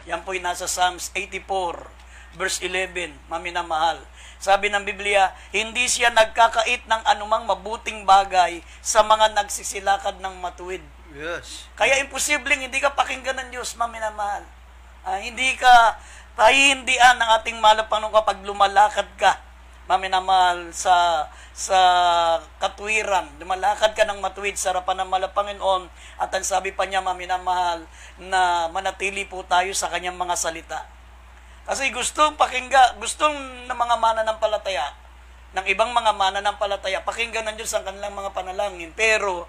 Yan po'y nasa Psalms 84, verse 11, maminamahal. Sabi ng Biblia, hindi siya nagkakait ng anumang mabuting bagay sa mga nagsisilakad ng matuwid. Yes. Kaya imposibleng hindi ka pakinggan ng Diyos, maminamahal. Hindi ka pahihindian ng ating mahal na Panginoon kapag lumalakad ka, maminamahal, sa katwiran. Lumalakad ka ng matuwid sa harapan ng mahal na Panginoon. At ang sabi pa niya, maminamahal, na manatili po tayo sa kanyang mga salita. Kasi gustong ng mga mananampalataya, ng ibang mga mananampalataya, pakinggan ng Diyos ang kanilang mga panalangin. Pero,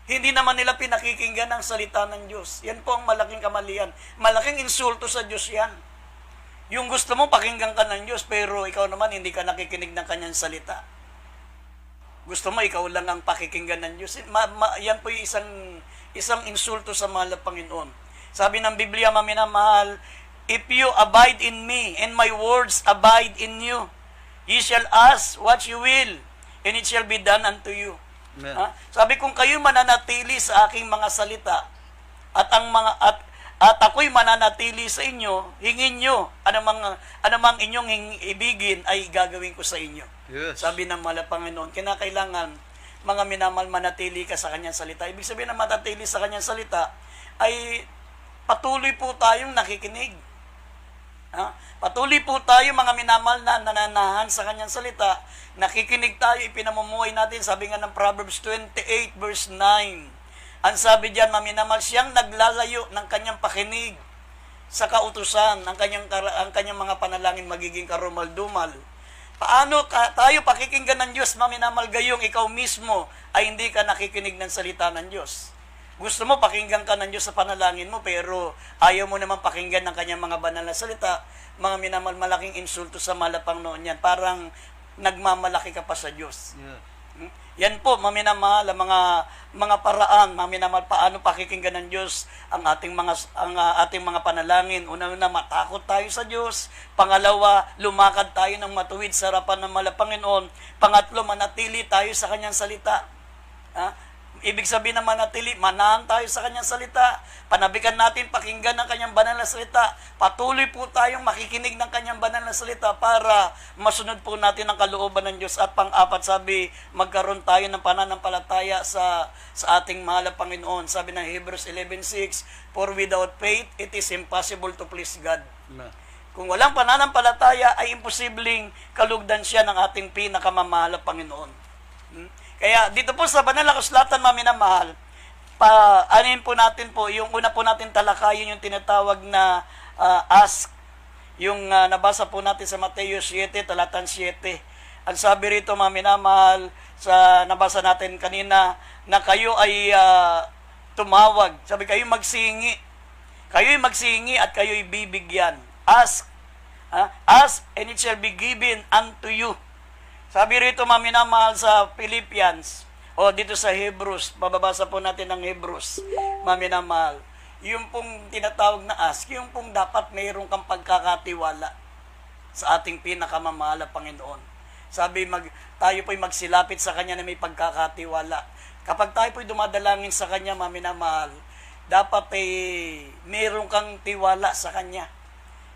hindi naman nila pinakikinggan ang salita ng Diyos. Yan po ang malaking kamalian. Malaking insulto sa Diyos yan. Yung gusto mo, pakinggan ka ng Diyos, pero ikaw naman hindi ka nakikinig ng kanyang salita. Gusto mo, ikaw lang ang pakikinggan ng Diyos. Yan po yung isang insulto sa mahal na Panginoon. Sabi ng Biblia, maminamahal, if you abide in me, and my words abide in you, ye shall ask what you will, and it shall be done unto you. Sabi, kung kayo mananatili sa aking mga salita, at ako'y mananatili sa inyo, hingin nyo, anumang inyong ibigin ay gagawin ko sa inyo. Yes. Sabi ng mahal na Panginoon, kinakailangan mga minamahal, manatili ka sa kanyang salita. Ibig sabihin na manatili sa kanyang salita ay patuloy po tayong nakikinig. Patuloy po tayo mga minamahal na nananahan sa kanyang salita, nakikinig tayo, ipinamumuhay natin. Sabi nga ng Proverbs 28 verse 9, ang sabi diyan, maminamahal, siyang naglalayo ng kanyang pakinig sa kautusan, ang kanyang mga panalangin magiging karumal-dumal. Paano tayo pakikinggan ng Diyos, maminamahal, gayong ikaw mismo ay hindi ka nakikinig ng salita ng Diyos? Gusto mo pakinggan ka ng Diyos sa panalangin mo, pero ayaw mo naman pakinggan ng kanyang mga banal na salita. Mga minamahal, malaking insulto sa mahal na Panginoon yan. Parang nagmamalaki ka pa sa Diyos. Yeah. Yan po, maminamahal, mga paraan, maminamahal, paano pakikinggan ng Diyos ang ating mga panalangin. Una-una, matakot tayo sa Diyos. Pangalawa, lumakad tayo ng matuwid sa harapan ng mahal na Panginoon. Pangatlo, manatili tayo sa kanyang salita. Ibig sabihin na manatili, manahan tayo sa kanyang salita. Panabikan natin, pakinggan ng kanyang banal na salita. Patuloy po tayong makikinig ng kanyang banal na salita para masunod po natin ang kalooban ng Diyos. At pang-apat, sabi, magkaroon tayo ng pananampalataya sa ating mahal na Panginoon. Sabi ng Hebrews 11:6, for without faith, it is impossible to please God. Kung walang pananampalataya, ay imposibleng kalugdan siya ng ating pinakamamahal na Panginoon. Kaya dito po sa banal na kasulatan, maminamahal, anin po natin po, yung una po natin talakayin yung tinatawag na ask, yung nabasa po natin sa Mateo 7, talatan 7. Ang sabi rito, maminamahal, sa nabasa natin kanina, na kayo ay tumawag. Sabi, kayo magsingi. Kayo'y magsingi at kayo'y bibigyan. Ask. Ask and it shall be given unto you. Sabi rito, maminamahal, sa Philippians, o dito sa Hebrews, bababasa po natin ng Hebrews, maminamahal, yung pong tinatawag na ask, yung pong dapat mayroon kang pagkakatiwala sa ating pinakamamahal na Panginoon. Sabi, tayo po'y magsilapit sa Kanya na may pagkakatiwala. Kapag tayo po'y dumadalangin sa Kanya, maminamahal, dapat mayroon kang tiwala sa Kanya.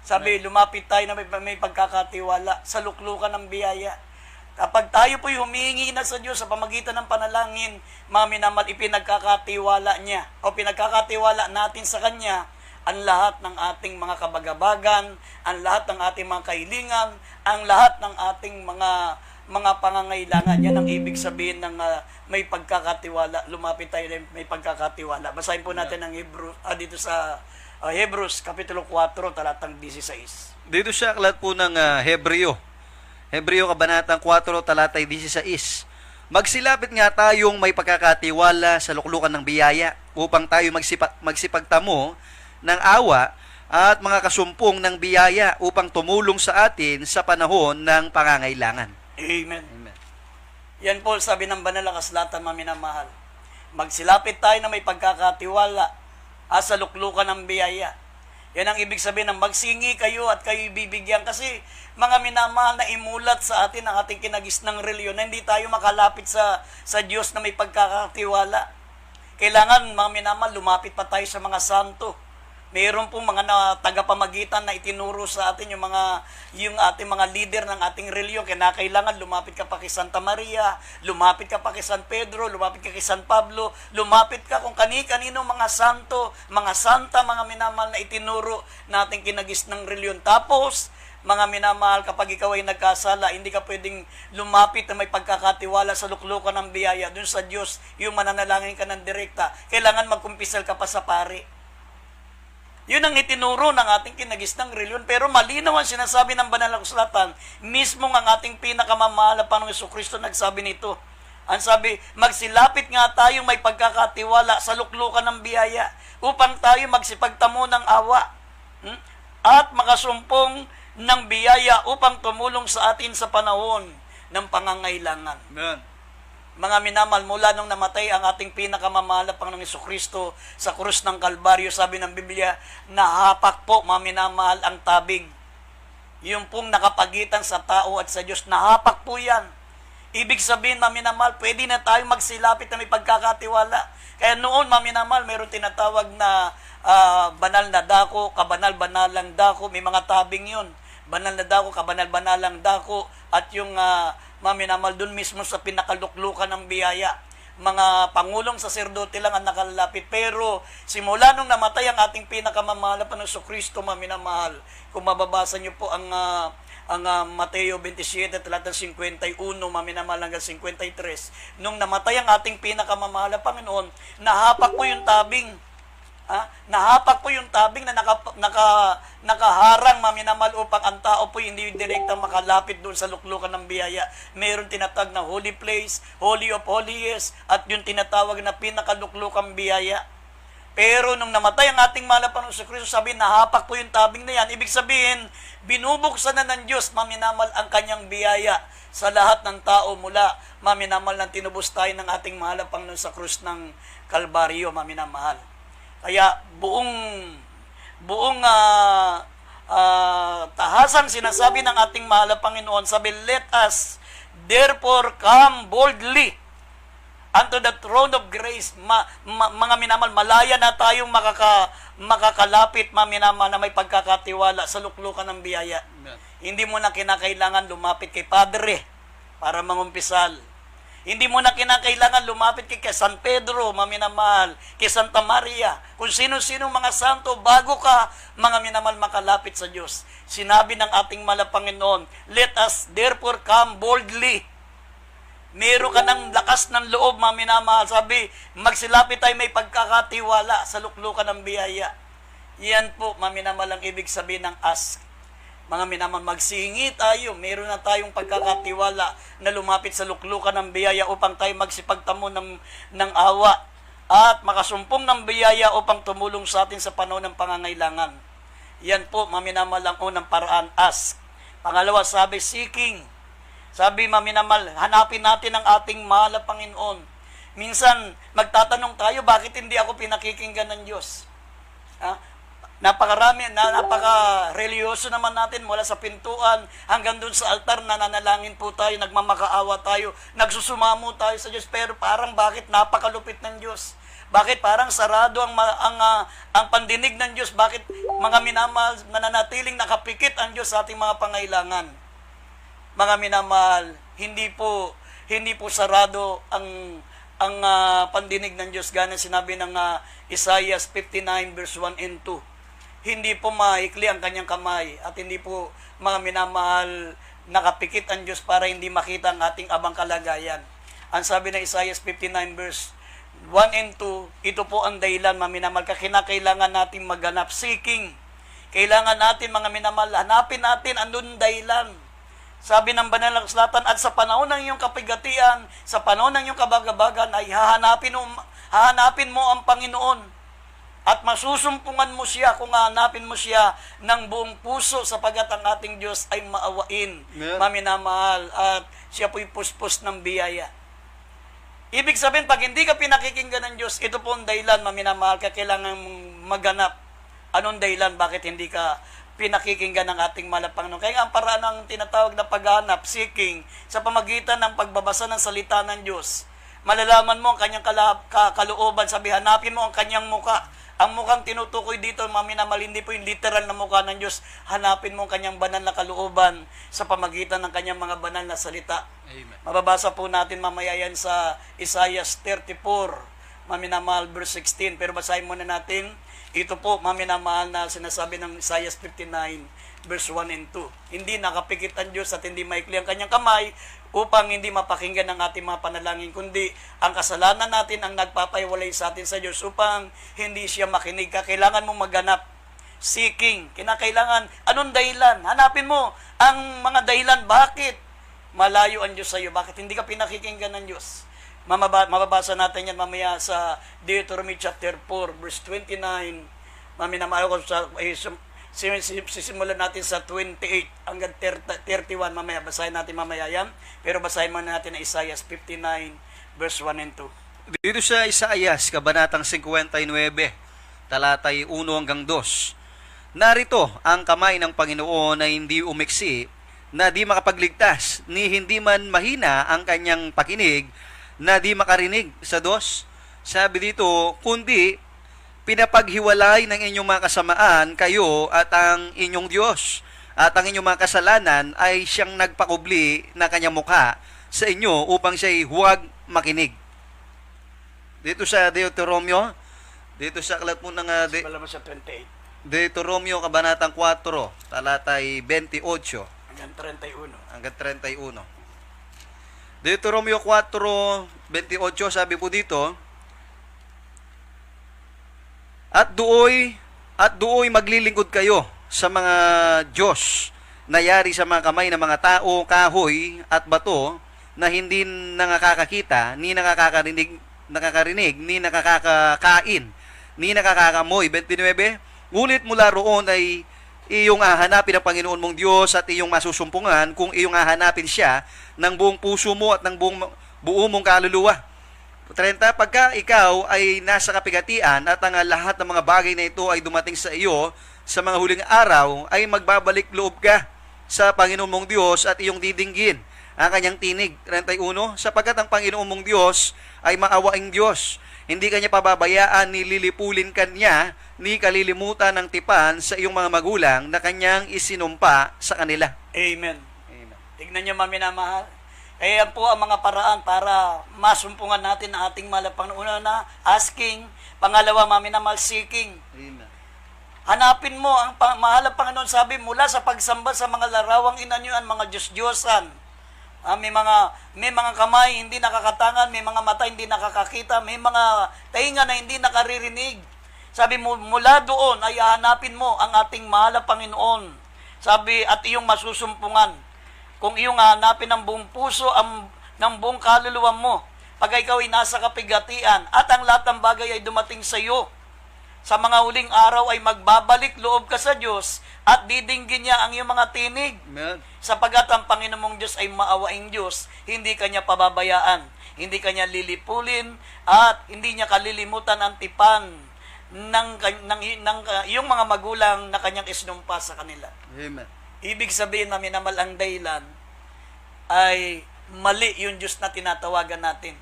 Sabi, lumapit tayo na may pagkakatiwala sa luklukan ng biyaya. Kapag tayo po'y humihingi na sa Diyos sa pamagitan ng panalangin, maminamahal, ipinagkakatiwala niya o pinagkakatiwala natin sa Kanya ang lahat ng ating mga kabagabagan, ang lahat ng ating mga kahilingan, ang lahat ng ating mga pangangailangan. Yan ang ibig sabihin ng may pagkakatiwala. Lumapit tayo na may pagkakatiwala. Basahin po natin ang dito sa Hebrews, Kapitulo 4, talatang 16. Dito siya aklat po ng Hebreo, Kabanatang 4, talatay 16. Magsilapit nga tayong may pagkakatiwala sa luklukan ng biyaya upang tayo magsipagtamo ng awa at mga kasumpong ng biyaya upang tumulong sa atin sa panahon ng pangangailangan. Amen. Yan po sabi ng banal na kasulatan, maminamahal. Magsilapit tayo na may pagkakatiwala sa luklukan ng biyaya. Yan ang ibig sabihin ng magsingi kayo at kayo bibigyan. Kasi mga minamahal, na imulat sa atin ang ating kinagisnang reliyon na hindi tayo makalapit sa Diyos na may pagkakatiwala. Kailangan, mga minamahal, lumapit pa tayo sa mga santo Mayroon pong mga tagapamagitan na itinuro sa atin yung ating mga leader ng ating reliyon. Kailangan lumapit ka pa kay Santa Maria, lumapit ka pa kay San Pedro, lumapit ka kay San Pablo, lumapit ka kung kani-kanino mga santo, mga santa, mga minamahal na itinuro nating kinagis ng reliyon. Tapos, mga minamahal, kapag ikaw ay nagkasala, hindi ka pwedeng lumapit na may pagkakatiwala sa luklukan ng biyaya dun sa Diyos, yung mananalangin ka ng direkta. Kailangan magkumpisal ka pa sa pari. Yun ang itinuro ng ating kinagisnang reliyon. Pero malinaw ang sinasabi ng banal na kasulatan. Mismo ang ating pinakamamahal na Panginoong Jesucristo nagsabi nito. Ang sabi, magsilapit nga tayong may pagkakatiwala sa luklukan ng biyaya upang tayo magsipagtamo ng awa at makasumpong ng biyaya upang tumulong sa atin sa panahon ng pangangailangan. Amen. Mga minamahal, mula nung namatay ang ating pinakamamahal na Panginoong Jesucristo sa krus ng Kalbaryo, sabi ng Biblia, nahapak po, mga minamahal, ang tabing. Yung pong nakapagitan sa tao at sa Diyos, nahapak po yan. Ibig sabihin, mga minamahal, pwede na tayo magsilapit na may pagkakatiwala. Kaya noon, mga minamahal, mayroon tinatawag na banal na dako, kabanal-banalang dako, may mga tabing yun. Banal na dako, kabanal-banalang dako, at yung maminamal dun mismo sa pinakaluklukan ng biyaya. Mga pangulong saserdote lang ang nakalalapit. Pero simula nung namatay ang ating pinakamamahal na Panginoong Jesucristo, maminamahal, kung mababasa niyo po ang Mateo 27, talatang 51, maminamahal hanggang 53, nung namatay ang ating pinakamamahal na Panginoon, nahapak po yung tabing. Nahapak po yung tabing na nakaharang, maminamal, upang ang tao po hindi direktang makalapit doon sa luklukan ng biyaya. Mayroon tinatawag na holy place, holy of holies, at yung tinatawag na pinakaluklukang biyaya. Pero nung namatay ang ating mahal na Panginoon Jesucristo, sabi, nahapak po yung tabing na yan. Ibig sabihin, binubuksan na ng Diyos, maminamal, ang kanyang biyaya sa lahat ng tao mula, maminamal, ng tinubos tayo ng ating mahal na Panginoon sa krus ng Kalbaryo, maminamahal. Kaya buong tahasang sinasabi ng ating mahal na Panginoon, sabi, let us therefore come boldly unto the throne of grace. Mga minamal, malaya na tayong makakalapit, maminamal, na may pagkakatiwala sa luklukan ng biyaya. Amen. Hindi mo na kinakailangan lumapit kay Padre para mangumpisal. Hindi mo na kinakailangan lumapit kay San Pedro, maminamahal, kay Santa Maria, kung sino-sino mga santo, bago ka, mga minamahal, makalapit sa Diyos. Sinabi ng ating mahal na Panginoon, let us therefore come boldly. Meron ka ng lakas ng loob, mga minamahal. Sabi, magsilapit tayo may pagkakatiwala sa luklukan ng biyaya. Yan po, mga minamahal, ang ibig sabihin ng ask. Mga minamahal, magsihingi tayo. Meron na tayong pagkakatiwala na lumapit sa luklukan ng biyaya upang tayo magsipagtamo ng awa at makasumpong ng biyaya upang tumulong sa atin sa panahon ng pangangailangan. Yan po, mga minamahal, ang unang paraan, ask. Pangalawa, sabi, seeking. Sabi, mga minamahal, hanapin natin ang ating mahal na Panginoon. Minsan, magtatanong tayo, bakit hindi ako pinakikinggan ng Diyos? Napaka-religyoso naman natin mula sa pintuan hanggang dun sa altar, nananalangin po tayo, nagmamakaawa tayo, nagsusumamo tayo sa Diyos, pero parang bakit napakalupit ng Diyos? Bakit parang sarado ang pandinig ng Diyos? Bakit, mga minamahal, nananatiling nakapikit ang Diyos sa ating mga pangailangan? Mga minamahal, hindi po sarado ang pandinig ng Diyos. Gana sinabi ng Isaiah 59 verse 1 and 2. Hindi po maikli ang kanyang kamay at hindi po, mga minamahal, nakapikit ang Diyos para hindi makita ang ating abang kalagayan. Ang sabi ng Isaiah 59 verse 1 and 2, ito po ang dahilan, mga minamahal, kinakailangan natin maghanap, seeking. Kailangan natin, mga minamahal, hanapin natin andun dahilan. Sabi ng banal na kasulatan, at sa panahon ng iyong kapigatian, sa panahon ng iyong kabagabagan, ay hahanapin mo ang Panginoon. At masusumpungan mo siya kung hanapin mo siya ng buong puso, sapagat ang ating Diyos ay maawain, maminamahal, at siya po'y puspos ng biyaya. Ibig sabihin, pag hindi ka pinakikinggan ng Diyos, ito po ang dahilan, maminamahal, kailangan maghanap. Anong dahilan? Bakit hindi ka pinakikinggan ng ating mahal na Panginoon? Kaya ang paraan ng tinatawag na paghanap, seeking, sa pamagitan ng pagbabasa ng salita ng Diyos. Malalaman mo ang kanyang kalooban, sabi, hanapin mo ang kanyang muka Ang mukhang tinutukoy dito, maminamal, hindi po yung literal na mukha ng Diyos. Hanapin mo ang kanyang banal na kalooban sa pamagitan ng kanyang mga banal na salita. Amen. Mababasa po natin mamaya yan sa Isaiah 34, maminamahal, verse 16. Pero basahin muna natin, ito po, maminamahal, na sinasabi ng Isaiah 59, verse 1 and 2. Hindi nakapikit ang Diyos at hindi maikli ang kanyang kamay upang hindi mapakinggan ang ating mga panalangin, kundi ang kasalanan natin ang nagpapahiwalay sa atin sa Diyos upang hindi siya makinig. Kailangan mong maghanap, seeking, kinakailangan. Anong dahilan? Hanapin mo ang mga dahilan. Bakit malayo ang Diyos sa iyo? Bakit hindi ka pinakikinggan ng Diyos? Mababasa natin yan mamaya sa Deuteronomy chapter 4, verse 29. Maminamahal ko sa sisimulan natin sa 28 hanggang 31 mamaya. Basahin natin mamaya yan. Pero basahin muna natin na Isaiah 59 verse 1 and 2. Dito sa Isaías, kabanatang 59, talatay 1 hanggang 2. Narito ang kamay ng Panginoon na hindi umiksi, na di makapagligtas, ni hindi man mahina ang kanyang pakinig, na di makarinig sa Diyos. Sabi dito, kundi pinapaghiwalay ng inyong mga kasamaan kayo at ang inyong Diyos, at ang inyong mga kasalanan ay siyang nagpakubli na kanyang mukha sa inyo upang siya'y huwag makinig. Dito sa Deuteronomio, dito sa aklat mo ng Wala mo sa 28 Deuteronomio kabanatang 4, talatay 28 hanggang 31. hanggang 31. Deuteronomio 4:28, sabi po dito, At dooy maglilingkod kayo sa mga Diyos na yari sa mga kamay ng mga tao, kahoy at bato, na hindi nakakakita, ni nakakarinig, ni nakakakain, ni nakakakamoy. 29, Ngunit mula roon ay iyong hahanapin ang Panginoon mong Diyos at iyong masusumpungan kung iyong hahanapin siya ng buong puso mo at ng buo mong kaluluwa. 30, pagka ikaw ay nasa kapigatian at ang lahat ng mga bagay na ito ay dumating sa iyo sa mga huling araw, ay magbabalik loob ka sa Panginoon mong Diyos at iyong didinggin ang kanyang tinig. 31, sapagkat ang Panginoon mong Diyos ay maawaing Diyos. Hindi kanya pababayaan ni lilipulin kanya ni kalilimutan ng tipan sa iyong mga magulang na kanyang isinumpa sa kanila. Amen. Amen. Tignan niyo, maminamahal. Kaya yan po ang mga paraan para masumpungan natin ang ating malapang. Una na, asking. Pangalawa, maminamahal, seeking. Amen. Hanapin mo ang mahal ng Panginoon, sabi, mula sa pagsamba sa mga larawang inanyuan, mga Diyos-Diyosan. May mga kamay hindi nakakatangan, may mga mata hindi nakakakita, may mga tainga na hindi nakaririnig. Sabi mo, mula doon ay hanapin mo ang ating mahal na Panginoon. Sabi, at iyong masusumpungan. Kung iyong hanapin ng buong puso, ng buong kaluluwa mo, pag ikaw ay nasa kapigatian at ang lahat ng bagay ay dumating sa iyo, sa mga huling araw ay magbabalik loob ka sa Diyos at didinggin niya ang iyong mga tinig. Amen. Sapagat ang Panginoon mong Diyos ay maawaing Diyos, hindi kanya pababayaan, hindi kanya lilipulin, at hindi niya kalilimutan ang tipan ng iyong mga magulang na kanyang isinumpa sa kanila. Amen. Ibig sabihin, maminamal, ang dahilan ay mali yung Diyos na tinatawagan natin.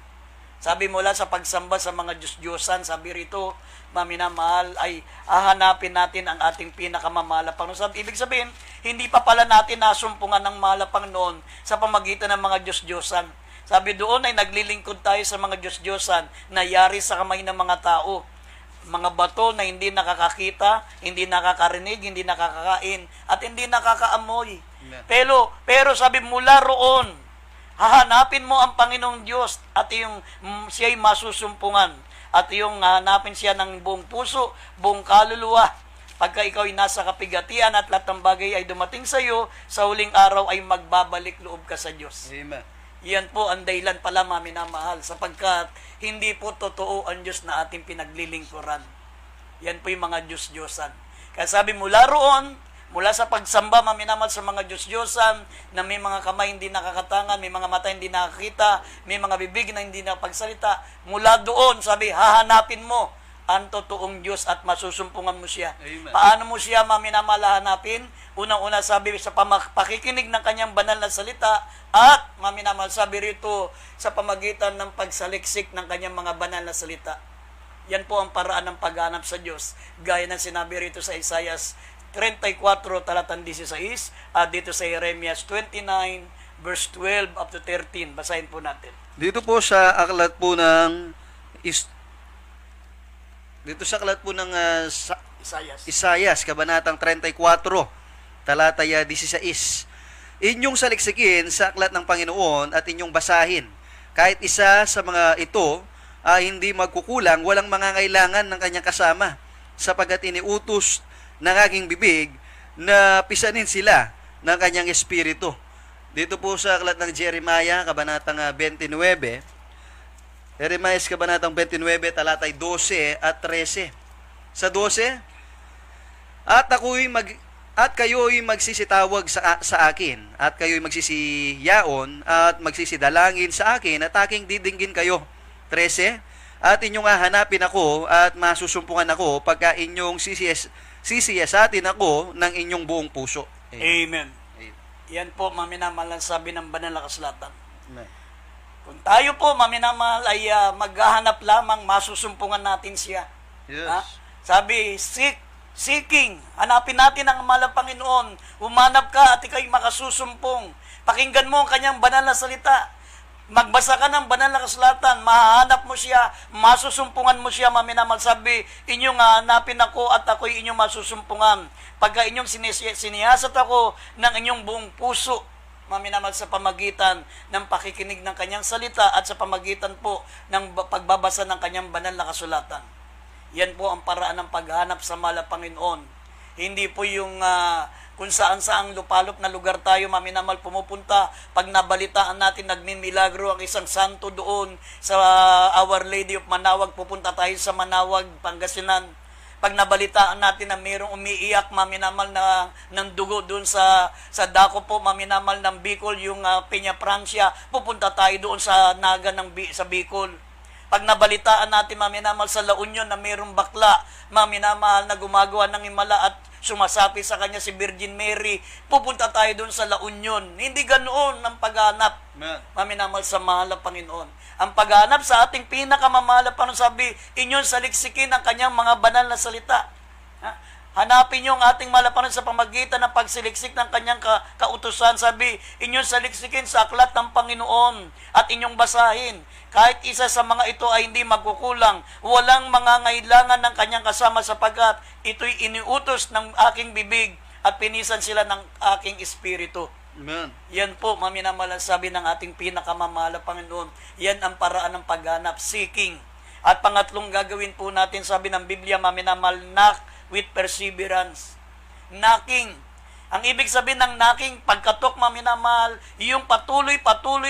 Sabi mula sa pagsamba sa mga Diyos-Diyosan, sabi rito, maminamahal, ay hahanapin natin ang ating pinakamamahal na Panginoon. Ibig sabihin, hindi pa pala natin nasumpungan ng mahal na Panginoon sa pamagitan ng mga Diyos-Diyosan. Sabi doon ay naglilingkod tayo sa mga Diyos-Diyosan na yari sa kamay ng mga tao. Mga bato na hindi nakakakita, hindi nakakarinig, hindi nakakakain, at hindi nakakaamoy. Pero sabi mula roon, hahanapin mo ang Panginoong Diyos at siya'y masusumpungan. At hanapin siya ng buong puso, buong kaluluwa. Pagka ikaw ay nasa kapigatian at lahat ng bagay ay dumating sa iyo, sa huling araw ay magbabalik loob ka sa Diyos. Amen. Yan po ang dahilan pala, maminamahal, sapagkat hindi po totoo ang Diyos na ating pinaglilingkuran. Yan po yung mga Diyos-Diyosan. Kaya sabi mula roon, mula sa pagsamba, maminamahal, sa mga Diyos-Diyosan na may mga kamay hindi nakakatangan, may mga mata hindi nakakita, may mga bibig na hindi nakapagsalita, mula doon, sabi, hahanapin mo ang totoong Diyos at masusumpungan mo siya. Amen. Paano mo siya, maminamahal, hanapin? Unang-una, sabi, sa pakikinig ng kanyang banal na salita, at maminamahal, sabi rito, sa pamagitan ng pagsaliksik ng kanyang mga banal na salita. Yan po ang paraan ng paghanap sa Diyos. Gaya ng sinabi rito sa Isaiah 34, talatang 16, at dito sa Jeremias 29, verse 12 up to 13. Basahin po natin. Dito po sa aklat po ng dito sa aklat po ng Isaiah. Isayas, kabanatang 34, talataya 16. Inyong saliksikin sa aklat ng Panginoon at inyong basahin. Kahit isa sa mga ito ay hindi magkukulang, walang mangangailangan ng kanyang kasama, sapagkat iniutos ng aking bibig na pisanin sila ng kanyang espiritu. Dito po sa aklat ng Jeremiah, kabanatang 29, Jeremiah kabanatang 29, talatay 12 at 13. Sa 12, at kayo'y magsisitawag sa akin, at kayo'y magsisiyaon, at magsisidalangin sa akin, at aking didinggin kayo. 13, at inyong hahanapin ako, at masusumpungan ako, pagka inyong sisiyasatin ako ng inyong buong puso. Amen. Amen. Yan po, maminamahal ang sabi ng banal na kasulatan. Amen. Kung tayo po, maminamahal, ay maghahanap lamang, masusumpungan natin siya. Yes. Ha? Sabi, seeking, hanapin natin ang mahal na Panginoon. Humanap ka at ikaw'y makasusumpong. Pakinggan mo ang kanyang banal na salita. Magbasa ka ng banal na kasulatan, mahahanap mo siya, masusumpungan mo siya, maminamal. Sabi, inyong hanapin ako at ako'y inyong masusumpungan. Pagka inyong siniyasat ako ng inyong buong puso, maminamal, sa pamagitan ng pakikinig ng kanyang salita at sa pamagitan po ng pagbabasa ng kanyang banal na kasulatan. Yan po ang paraan ng paghanap sa mahal na Panginoon. Hindi po yung kung saan-saang lupalop na lugar tayo, maminamal, pumupunta. Pag nabalitaan natin, nagmimilagro ang isang santo doon sa Our Lady of Manawag, pupunta tayo sa Manawag, Pangasinan. Pag nabalitaan natin na mayroong umiiyak, maminamal, na ng dugo doon sa dako po, maminamal, ng Bicol, yung Peña Francia, pupunta tayo doon sa Naga sa Bicol. Pag nabalitaan natin, maminamal, sa La Union na mayroong bakla, maminamal, na gumagawa ng himala at sumasapi sa kanya si Virgin Mary, pupunta tayo doon sa La Union. Hindi ganoon ang paghanap, maminamal, sa mahal na Panginoon. Ang paghanap sa ating pinakamamahal na Panginoon, sabi, inyong saliksikin ang kanyang mga banal na salita. Hanapin niyo ang ating mahal na Panginoon sa pamagitan ng pagsiliksik ng kanyang kautusan. Sabi, inyong saliksikin sa aklat ng Panginoon at inyong basahin. Kahit isa sa mga ito ay hindi magkukulang, walang mangangailangan ng kanyang kasama, sapagkat ito'y iniutos ng aking bibig at pinisan sila ng aking espiritu. Amen. Yan po, maminamal, ang sabi ng ating pinakamamahal na Panginoon. Yan ang paraan ng paghanap, seeking. At pangatlong gagawin po natin, sabi ng Biblia, maminamal, knock with perseverance. Knocking. Ang ibig sabihin ng knocking, pagkatok, maminamahal, yung patuloy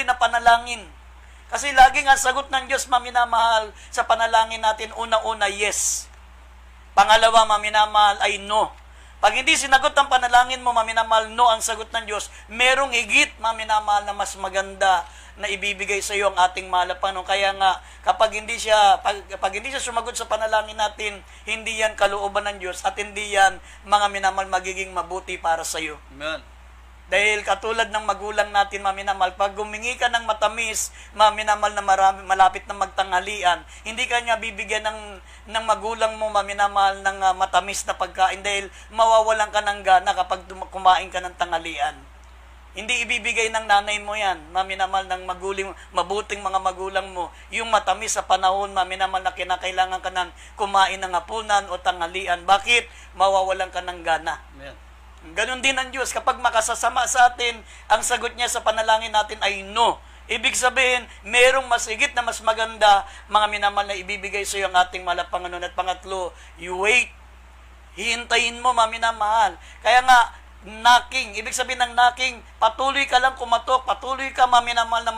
na panalangin. Kasi laging ang sagot ng Diyos, maminamahal, sa panalangin natin, una-una, yes. Pangalawa, maminamahal, ay no. Pag hindi sinagot ang panalangin mo, maminamahal, no ang sagot ng Diyos, merong higit, maminamahal, na mas maganda na ibibigay sa iyo ang ating mahal na Panginoon. Kaya nga, kapag hindi siya sumagot sa panalangin natin, hindi yan kalooban ng Diyos at hindi yan, mga minamahal, magiging mabuti para sa iyo. Amen. Dahil katulad ng magulang natin, maminamal, pag gumingi ka ng matamis, maminamal, na malapit na magtanghalian, hindi ka niya bibigyan ng magulang mo, maminamal, ng matamis na pagkain dahil mawawalan ka ng gana kapag kumain ka ng tanghalian. Hindi ibibigay ng nanay mo yan, maminamal, ng mabuting mga magulang mo, yung matamis sa panahon, maminamal, na kinakailangan ka ng kumain ng hapunan o tanghalian. Bakit? Mawawalan ka ng gana. Amen. Ganon din ang Diyos. Kapag makasasama sa atin, ang sagot niya sa panalangin natin ay no. Ibig sabihin, merong mas higit na mas maganda, mga minamahal, na ibibigay sa iyo ang ating mahal na Panginoon. At pangatlo, you wait. Hihintayin mo, mga minamahal. Kaya nga, knocking. Ibig sabihin ng knocking, patuloy ka lang kumatok, patuloy ka, mga minamahal, na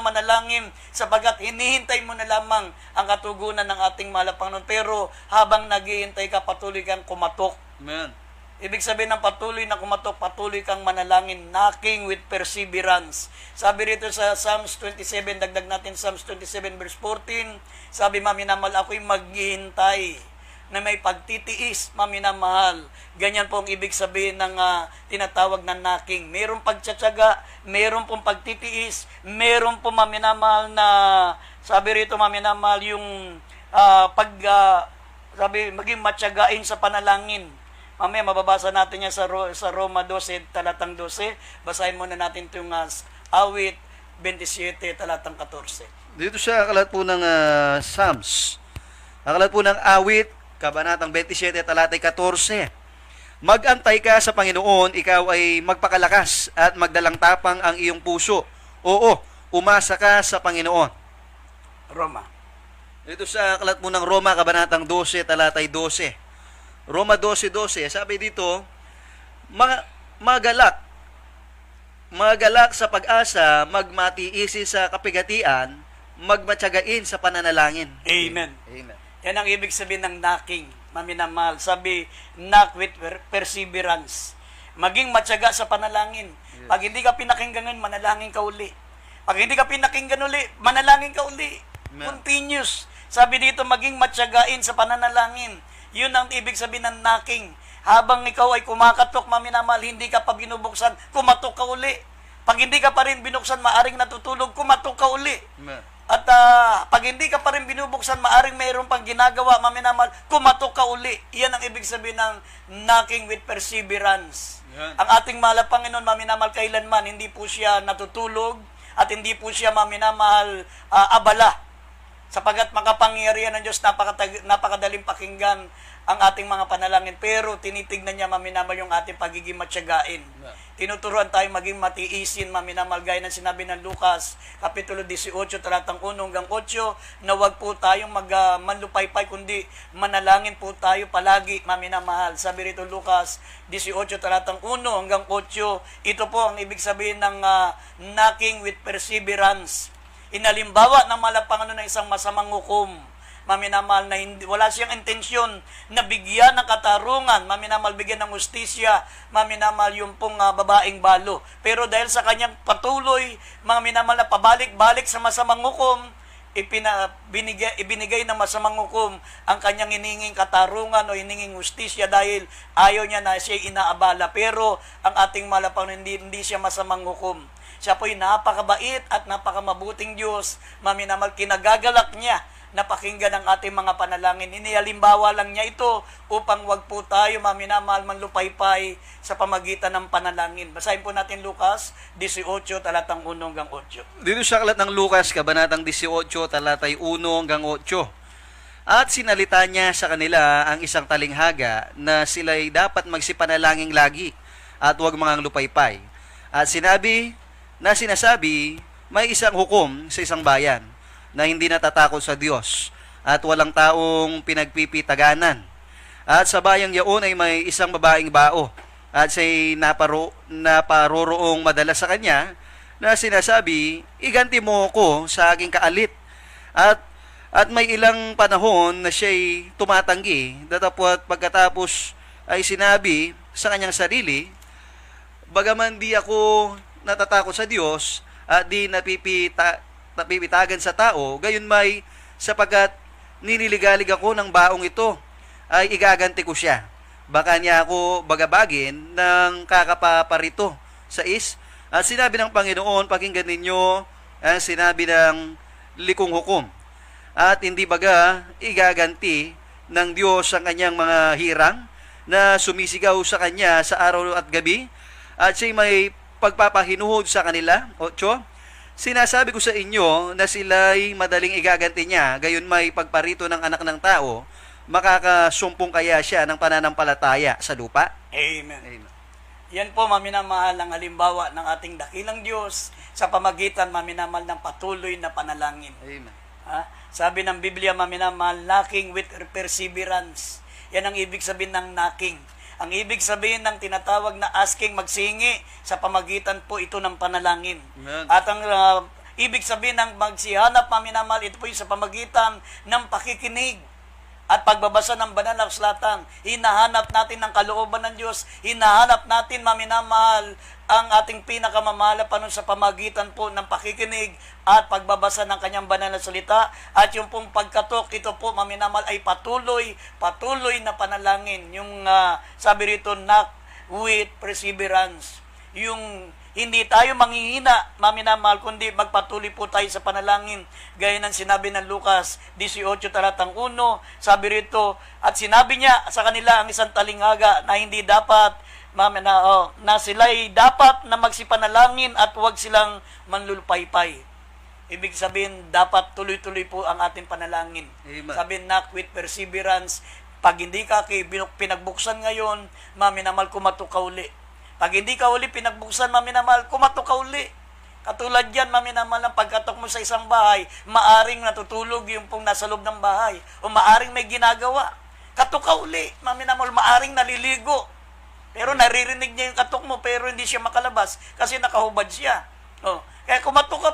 manalangin, sapagat hinihintay mo na lamang ang katugunan ng ating mahal na Panginoon. Pero habang naghihintay ka, patuloy kang kumatok. Amen. Ibig sabihin ng patuloy na kumatok, patuloy kang manalangin, knocking with perseverance. Sabi rito sa Psalms 27, dagdag natin Psalms 27 verse 14, sabi, maminamahal, ako'y maghihintay na may pagtitiis, maminamahal. Ganyan po ang ibig sabihin ng tinatawag na knocking. Mayroong pagtsatsaga, mayroong pong pagtitiis, mayroong po, maminamahal, na sabi rito, maminamahal, yung sabi, maging matyagain sa panalangin. Mamaya mababasa natin yan sa Roma 12, talatang 12. Basahin muna natin itong awit 27, talatang 14. Dito sa akalat po ng Psalms, akalat po ng awit, kabanatang 27, talatay 14. Mag-antay ka sa Panginoon, ikaw ay magpakalakas at magdalang tapang ang iyong puso. Oo, umasa ka sa Panginoon. Roma. Dito sa akalat po ng Roma, kabanatang 12, talatay 12. Roma 12:12, sabi dito, magalak sa pag-asa, magmatiisi sa kapigatian, magmatyagain sa pananalangin. Amen. Amen. Yan ang ibig sabihin ng knocking, maminamahal. Sabi, knock with perseverance. Maging matyaga sa panalangin. Yes. Pag hindi ka pinakinggan, manalangin ka uli. Pag hindi ka pinakinggan uli, manalangin ka uli. Amen. Continuous. Sabi dito, maging matyagain sa pananalangin. Yun ang ibig sabihin ng knocking. Habang ikaw ay kumakatok, maminamahal, hindi ka pa binubuksan, kumatok ka uli. Pag hindi ka pa rin binuksan, maaring natutulog, kumatok ka uli. Amen. At pag hindi ka pa rin binubuksan, maaring mayroon pang ginagawa, maminamal, kumatok ka uli. Iyan ang ibig sabihin ng knocking with perseverance. Yan. Ang ating mahal na Panginoon, maminamal, kailanman, hindi po siya natutulog at hindi po siya maminamahal abala. Sapagat makapangyarihan ng Diyos, napakadaling pakinggan ang ating mga panalangin. Pero tinitignan niya, maminamal, yung ating pagiging matyagain. Tinuturuan tayo maging matiisin, maminamal, gaya ng sinabi ng Lucas, Kapitulo 18, talatang 1 hanggang 8, na wag po tayong manlupaypay, kundi manalangin po tayo palagi, maminamahal. Sabi rito Lucas 18, talatang 1 hanggang 8, ito po ang ibig sabihin ng knocking with perseverance. Inalimbawa ng Panginoon ng isang masamang hukom, maminamahal, na wala siyang intensyon na bigyan ng katarungan, maminamahal, bigyan ng hustisya, maminamahal, yung pong babaeng balo. Pero dahil sa kanyang patuloy, maminamahal, na pabalik-balik sa masamang hukom, ibinigay ng masamang hukom ang kanyang hininging katarungan o hininging hustisya dahil ayaw niya na siya inaabala. Pero ang ating Panginoon, hindi siya masamang hukom. Siya po'y napakabait at napakamabuting Diyos. Maminamal, kinagagalak niya na pakinggan ang ating mga panalangin. Inihalimbawa lang niya ito upang wag po tayo, maminamahal, manlupaypay sa pamagitan ng panalangin. Basahin po natin Lucas 18, talatang 1 hanggang 8. Dito sa akalat ng Lucas, kabanatang 18, talatay 1 hanggang 8. At sinalita niya sa kanila ang isang talinghaga na sila'y dapat magsipanalangin lagi at huwag mangang lupaypay. At sinasabi, may isang hukom sa isang bayan na hindi natatakot sa Diyos at walang taong pinagpipitaganan. At sa bayang yaon ay may isang babaeng bao at siya'y naparoroong madalas sa kanya na sinasabi, iganti mo ko sa aking kaalit. At may ilang panahon na siya'y tumatanggi, datapwat pagkatapos ay sinabi sa kanyang sarili, bagaman di ako natatakot sa Diyos at di napipitagan sa tao, gayon may sapagkat niniligalig ako ng baong ito, ay igaganti ko siya. Baka niya ako bagabagin ng kakapaparito sa At sinabi ng Panginoon, pakinggan ninyo ang sinabi ng likong hukom. At hindi baga igaganti ng Diyos ang kanyang mga hirang na sumisigaw sa kanya sa araw at gabi, at siya may pagpapahinuhod sa kanila. 8. Sinasabi ko sa inyo na sila'y madaling igaganti niya, gayon may pagparito ng anak ng tao, makakasumpong kaya siya ng pananampalataya sa lupa. Amen. Amen. Yan po, maminamahal, ang halimbawa ng ating dakilang Diyos sa pamagitan, maminamahal, ng patuloy na panalangin. Amen. Sabi ng Biblia, maminamahal, knocking with perseverance. Yan ang ibig sabihin ng knocking. Ang ibig sabihin ng tinatawag na asking, magsingi, sa pamagitan po ito ng panalangin. Amen. At ang ibig sabihin ng magsihanap, maminamahal, ito po yung sa pamagitan ng pakikinig at pagbabasa ng banal na kasulatan. Hinahanap natin ng kalooban ng Diyos. Hinahanap natin, maminamahal, ang ating pinakamamahal na panahon sa pamagitan po ng pakikinig at pagbabasa ng kanyang banal na salita. At yung pong pagkatok, ito po, maminamahal, ay patuloy na panalangin. Yung sabi rito, knock with perseverance. Yung Hindi tayo manghihina, maminamahal, kundi magpatuloy po tayo sa panalangin. Gaya ng sinabi ng Lucas 18 talatang 1, sabi rito, at sinabi niya sa kanila ang isang talinghaga na hindi dapat, na sila'y dapat na magsipanalangin at huwag silang manlulupaypay. Ibig sabihin, dapat tuloy-tuloy po ang ating panalangin. Amen. Sabi, knock with perseverance. Pag hindi ka pinagbuksan ngayon, maminamahal, kumatok ka uli. Pag hindi ka uli pinagbuksan, maminamahal, kumatok ka uli. Katulad yan, maminamahal, ng pagkatok mo sa isang bahay, maaring natutulog yung pong nasa loob ng bahay, o maaring may ginagawa. Katok ka uli, maminamahal, maaring naliligo. Pero naririnig niya yung katok mo, pero hindi siya makalabas kasi nakahubad siya. Oh. Kaya kumatok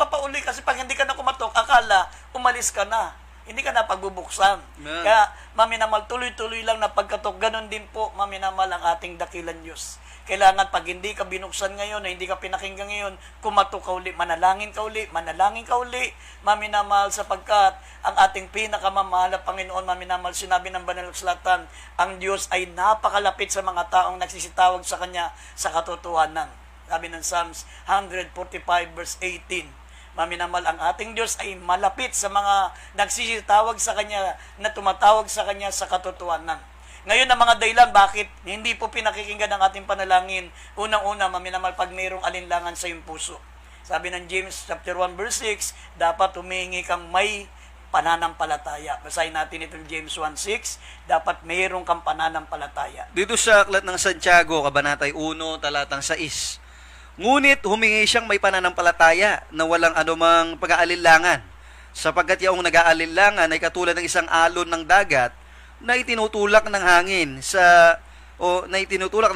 ka pa uli kasi pag hindi ka na kumatok, akala umalis ka na. Hindi ka na pagbubuksan. Yeah. Kaya, maminamal, tuloy-tuloy lang na pagkatok. Ganon din po, maminamal, ang ating dakilan Diyos. Kailangan pag hindi ka binuksan ngayon, na hindi ka pinakinggan ngayon, kumatok ka uli, manalangin ka uli, maminamal, sapagkat ang ating pinakamamahal na Panginoon, maminamal, sinabi ng Banal na Kasulatan, ang Diyos ay napakalapit sa mga taong nagsisitawag sa Kanya sa katotohanan. Sabi ng Psalms 145 verse 18. Maminamal, ang ating Diyos ay malapit sa mga nagsisitawag sa Kanya, na tumatawag sa Kanya sa katotohanan. Ngayon, ang mga dahilan bakit hindi po pinakikinggan ang ating panalangin, unang-una, maminamal, pag mayroong alinlangan sa iyong puso. Sabi ng James chapter 1 verse 6, dapat humingi kang may pananampalataya. Basahin natin itong James 1:6, dapat mayroong kang pananampalataya. Dito sa aklat ng Santiago, Kabanatay 1, talatang 6, ngunit humingi siyang may pananampalataya na walang anumang pag-aalinlangan, sapagkat yaong nag-aalinlangan ay katulad ng isang alon ng dagat na itinutulak ng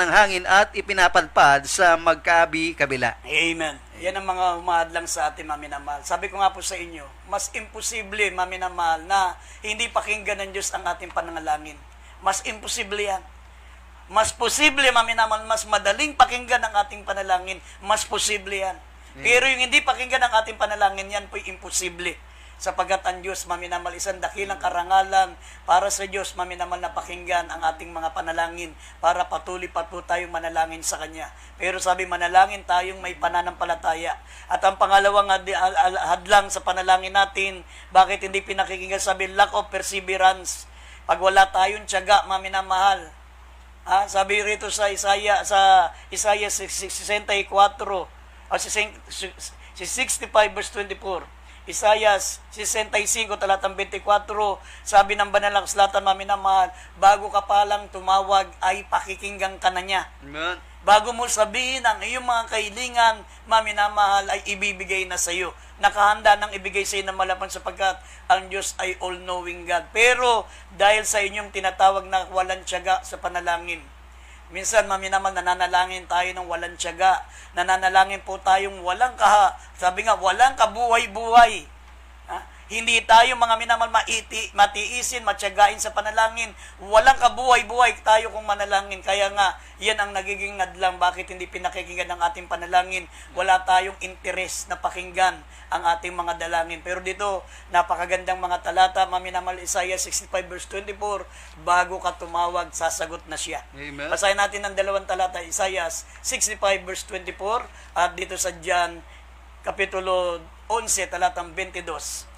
hangin at ipinapadpad sa magkabi-kabila. Amen. Yan ang mga humahadlang sa atin, maminamahal. Sabi ko nga po sa inyo, mas imposible, maminamahal, na hindi pakinggan ng Diyos ang ating pananalangin. Mas imposible yan. Mas posible, maminamal, mas madaling pakinggan ang ating panalangin, mas posible yan. Pero yung hindi pakinggan ang ating panalangin, yan po'y imposible. Sapagkat ang Diyos, maminamal, isang dakilang karangalan para sa Diyos, maminamal, na pakinggan ang ating mga panalangin para patuloy pa po tayong manalangin sa Kanya. Pero sabi, manalangin tayong may pananampalataya. At ang pangalawang hadlang sa panalangin natin, bakit hindi pinakikinggan, sabi, lack of perseverance. Pag wala tayong tiyaga, maminamahal, sabi rito sa Isaiah 64 o 65 verse 24. Isaiah 65 talatang 24, sabi ng Banal na Kasulatan, maminamahal, bago ka palang tumawag ay pakikinggan ka na niya. Amen. Bago mo sabihin ang iyong mga kahilingan, maminamahal, ay ibibigay na sa iyo. Nakahanda nang ibigay sa iyo ng malapan, sapagkat ang Diyos ay all-knowing God. Pero dahil sa inyong tinatawag na walang tiyaga sa panalangin, minsan, maminamal, nananalangin tayo ng walang tiyaga. Nananalangin po tayong walang walang kabuhay-buhay. Hindi tayo, mga minamal, matiisin, matyagain sa panalangin. Walang kabuhay-buhay tayo kung manalangin. Kaya nga, yan ang nagiging nadlang bakit hindi pinakikinggan ang ating panalangin. Wala tayong interes na pakinggan ang ating mga dalangin. Pero dito, napakagandang mga talata, maminamal, Isaiah 65 verse 24, bago ka tumawag, sasagot na siya. Amen. Basahin natin ang dalawang talata, Isaiah 65 verse 24, at dito sa John, Kapitulo 11, talatang 22.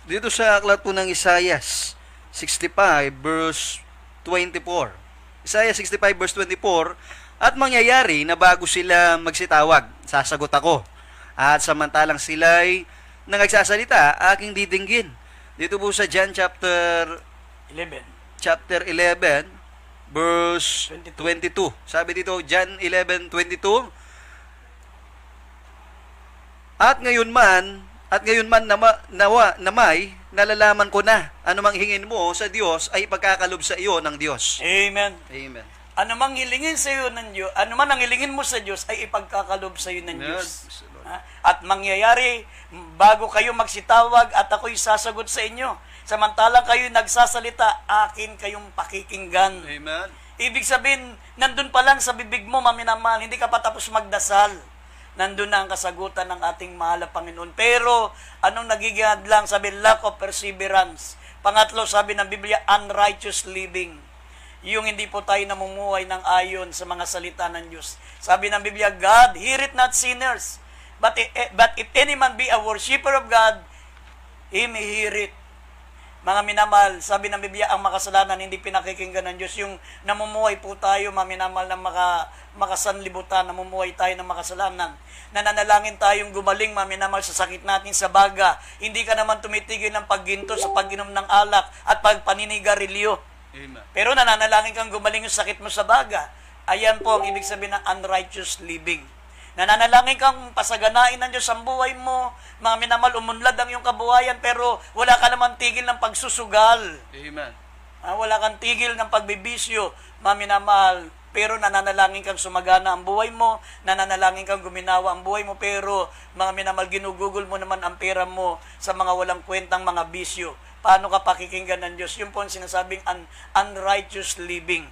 Dito sa aklat po ng Isaiah 65 verse 24. Isaiah 65 verse 24, at mangyayari na bago sila magsitawag, sasagot ako. At samantalang sila'y nagsasalita, aking didinggin. Dito po sa John chapter 11 verse 22. Sabi dito, John 11:22, At ngayon man namay, nalalaman ko na, anumang hingin mo sa Diyos ay ipagkakalob sa iyo ng Diyos. Amen. Amen. Anumang hilingin sa iyo ng Diyos, anuman ang hilingin mo sa Diyos ay ipagkakalob sa iyo ng Diyos. At mangyayari, bago kayo magsitawag at ako'y sasagot sa inyo. Samantalang kayo nagsasalita, akin kayong pakikinggan. Amen. Ibig sabihin, nandun pa lang sa bibig mo, maminamahal, hindi ka pa tapos magdasal. Nandun na ang kasagutan ng ating mahal na Panginoon. Pero, anong nagiging hadlang? Sabi, lack of perseverance. Pangatlo, sabi ng Biblia, unrighteous living. yung hindi po tayo namumuhay ng ayon sa mga salita ng Diyos. Sabi ng Biblia, God heareth not sinners, but if any man be a worshipper of God, he may hear it. Mga minamahal, sabi ng Biblia, ang makasalanan hindi pinakikinggan ng Diyos. Yung namumuhay po tayo, mga minamahal, na makasanlibutan, namumuhay tayo ng makasalanan. Nananalangin tayong gumaling, mga minamahal, sa sakit natin sa baga. Hindi ka naman tumitigil ng pagginto sa pag-inom ng alak at pagpaninigarilyo. Amen. Pero nananalangin kang gumaling yung sakit mo sa baga. Ayan po ang ibig sabihin ng unrighteous living. Nananalangin kang pasaganain ng Diyos ang buhay mo. Mga minamahal, umunlad ang iyong kabuhayan, pero wala ka naman tigil ng pagsusugal. Amen. Wala kang tigil ng pagbibisyo, mga minamahal, pero nananalangin kang sumagana ang buhay mo, nananalangin kang guminawa ang buhay mo, pero mga minamahal, ginugugol mo naman ang pera mo sa mga walang kwentang mga bisyo. Paano ka pakikinggan ng Diyos? Yun po ang sinasabing unrighteous living.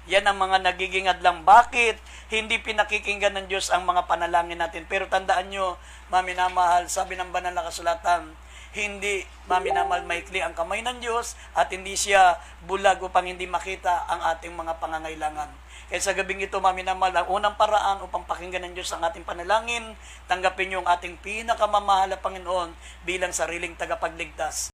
Yan ang mga nagiging adlang. Bakit hindi pinakikinggan ng Diyos ang mga panalangin natin? Pero tandaan nyo, mga minamahal, sabi ng banal na kasulatan, hindi, mga minamahal, maikli ang kamay ng Diyos at hindi siya bulag upang hindi makita ang ating mga pangangailangan. Kaya sa gabing ito, mga minamahal, ang unang paraan upang pakinggan ng Diyos ang ating panalangin, tanggapin nyo ang ating pinakamamahal na Panginoon bilang sariling tagapagligtas.